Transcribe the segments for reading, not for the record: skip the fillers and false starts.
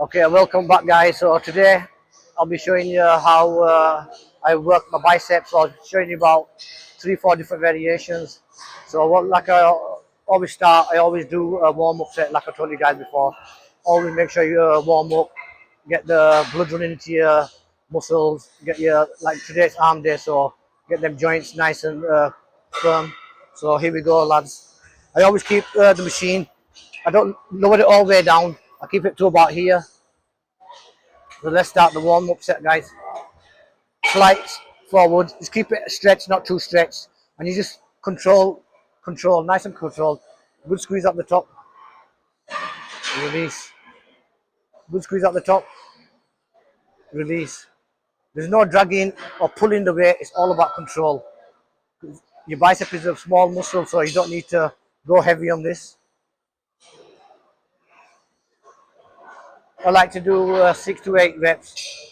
Okay, welcome back, guys. So today I'll be showing you how I work my biceps. I'll showing you about 3, 4 different variations. So like I always start, I always do a warm up set, like I told you guys before. Always make sure you warm up, get the blood running into your muscles, get your like today's arm day, so get them joints nice and firm. So here we go, lads. I always keep the machine. I don't lower it all the way down. I keep it to about here. So let's start the warm up set, guys. Slight forward, just keep it stretched, not too stretched, and you just control, nice and controlled. Good squeeze up the top, release. Good squeeze up the top, release. There's no dragging or pulling the weight. It's all about control. Your bicep is a small muscle, so you don't need to go heavy on this. I like to do 6 to 8 reps.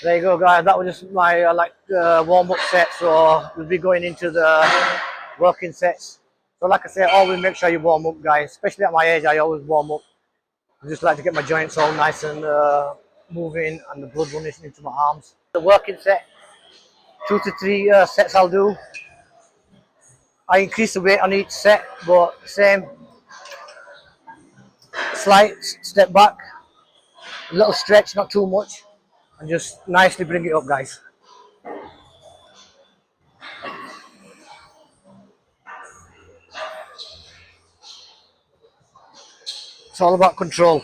There you go, guys. That was just my warm up set. So we'll be going into the working sets. So like I said, always make sure you warm up, guys. Especially at my age, I always warm up. I just like to get my joints all nice and moving, and the blood running into my arms. The working set, 2 to 3 sets I'll do. I increase the weight on each set, but same. Slight step back, a little stretch, not too much, and just nicely bring it up, guys. It's all about control.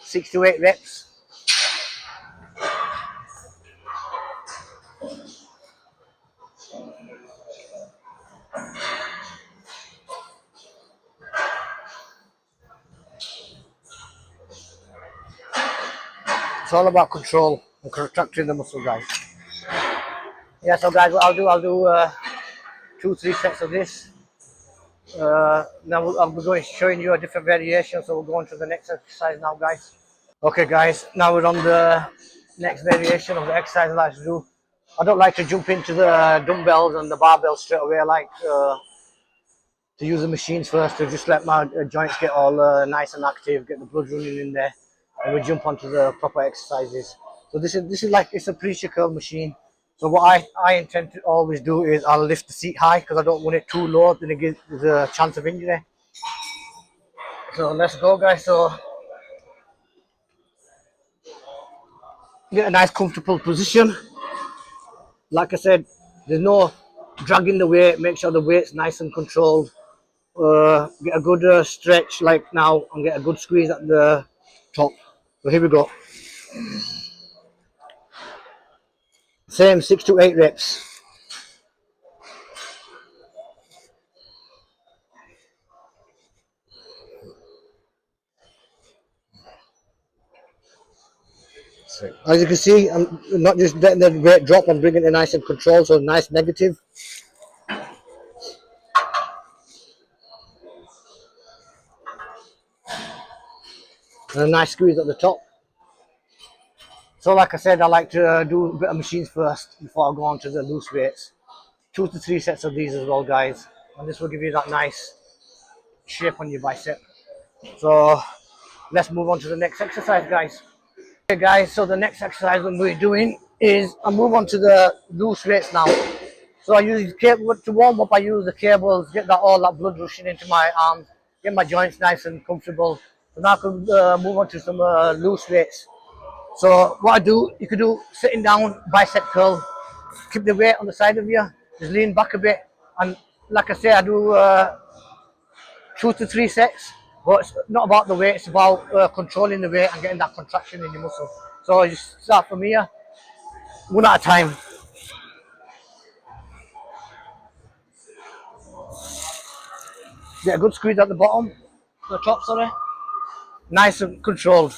6 to 8 reps. It's all about control and contracting the muscle, guys. Yeah, so guys, what I'll do 2, 3 sets of this. Now I'll be showing you a different variation, so we'll go on to the next exercise now, guys. Okay, guys, now we're on the next variation of the exercise I like to do. I don't like to jump into the dumbbells and the barbells straight away. I like to use the machines first to just let my joints get all nice and active, get the blood running in there, and we jump onto the proper exercises. So this is like it's a pressure curl machine. So what I intend to always do is I'll lift the seat high because I don't want it too low, then it gives a chance of injury. So let's go, guys. So get a nice comfortable position. Like I said, there's no dragging the weight. Make sure the weight's nice and controlled. Get a good stretch like now and get a good squeeze at the top. So here we go. Same 6 to 8 reps. As you can see, I'm not just letting the weight drop, I'm bringing it nice and controlled, so nice negative. And a nice squeeze at the top. So like I said, I like to do a bit of machines first before I go on to the loose weights. 2 to 3 sets of these as well, guys. And this will give you that nice shape on your bicep. So let's move on to the next exercise, guys. Okay, guys, so the next exercise I'm going to be doing is I move on to the loose weights now. So I use cable to warm up. I use the cables, get all that blood rushing into my arms, get my joints nice and comfortable. So now I can move on to some loose weights. So what I do, you could do sitting down, bicep curl, keep the weight on the side of you, just lean back a bit, and like I say, I do 2 to 3 sets. But it's not about the weight; it's about controlling the weight and getting that contraction in your muscle. So you start from here, one at a time. Get a good squeeze at the bottom, the top, sorry. Nice and controlled.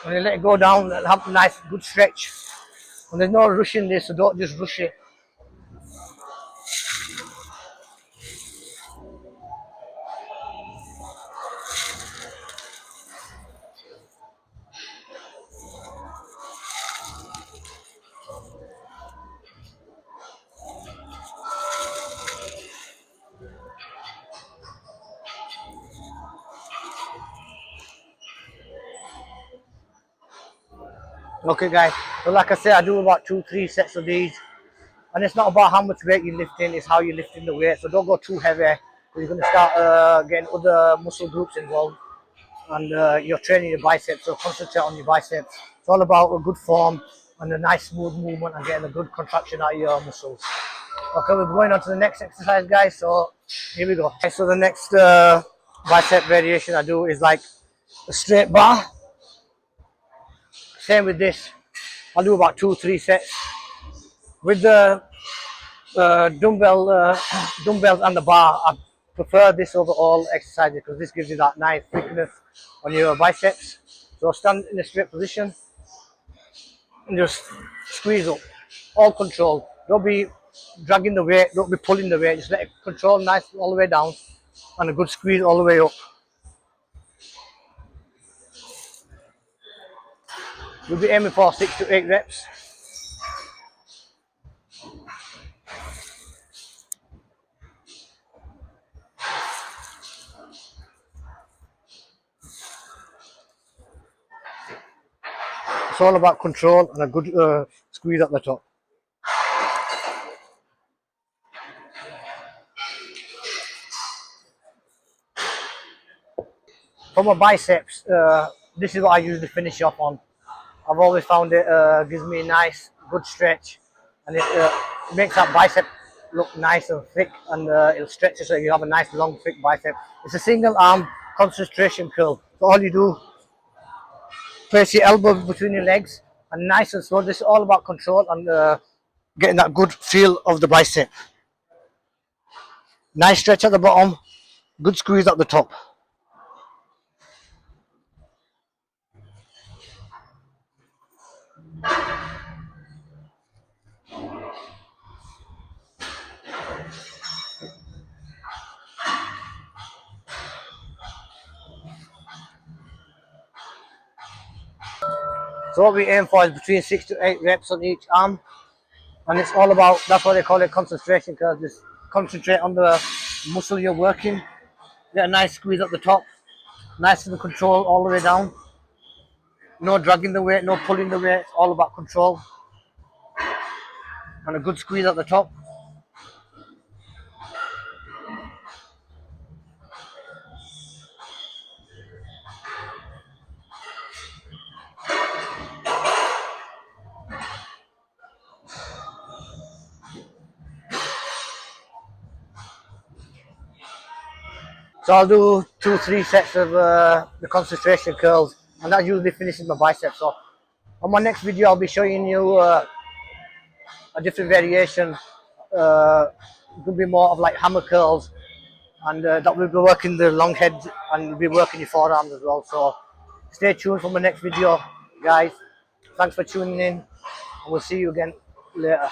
And you let it go down and have a nice good stretch. And there's no rushing this, so don't just rush it. Okay guys, so like I said, I do about 2-3 sets of these. And it's not about how much weight you're lifting, it's how you're lifting the weight. So don't go too heavy, because you're going to start getting other muscle groups involved. And you're training your biceps, so concentrate on your biceps. It's all about a good form and a nice smooth movement and getting a good contraction out of your muscles. Okay, we're going on to the next exercise, guys. So here we go. Okay, so the next bicep variation I do is like a straight bar. Same with this. I'll do about 2-3 sets with the dumbbells and the bar. I prefer this over all exercises because this gives you that nice thickness on your biceps. So stand in a straight position and just squeeze up, all control. Don't be dragging the weight, don't be pulling the weight, just let it control nice all the way down and a good squeeze all the way up. We'll be aiming for 6 to 8 reps. It's all about control and a good squeeze at the top. For my biceps, this is what I usually finish off on. I've always found it gives me a nice, good stretch, and it makes that bicep look nice and thick, and it'll stretch it so you have a nice, long, thick bicep. It's a single arm concentration curl. So all you do, place your elbow between your legs, and nice and slow. This is all about control and getting that good feel of the bicep. Nice stretch at the bottom, good squeeze at the top. So what we aim for is between 6 to 8 reps on each arm. And it's all about, that's why they call it concentration, because just concentrate on the muscle you're working. Get a nice squeeze at the top, nice and control all the way down. No dragging the weight, no pulling the weight, it's all about control. And a good squeeze at the top. So I'll do 2-3 sets of the concentration curls, and that usually finishes my biceps. So on my next video, I'll be showing you a different variation. It could be more of like hammer curls, and that will be working the long head and we'll be working your forearms as well. So stay tuned for my next video, guys. Thanks for tuning in, and we'll see you again later.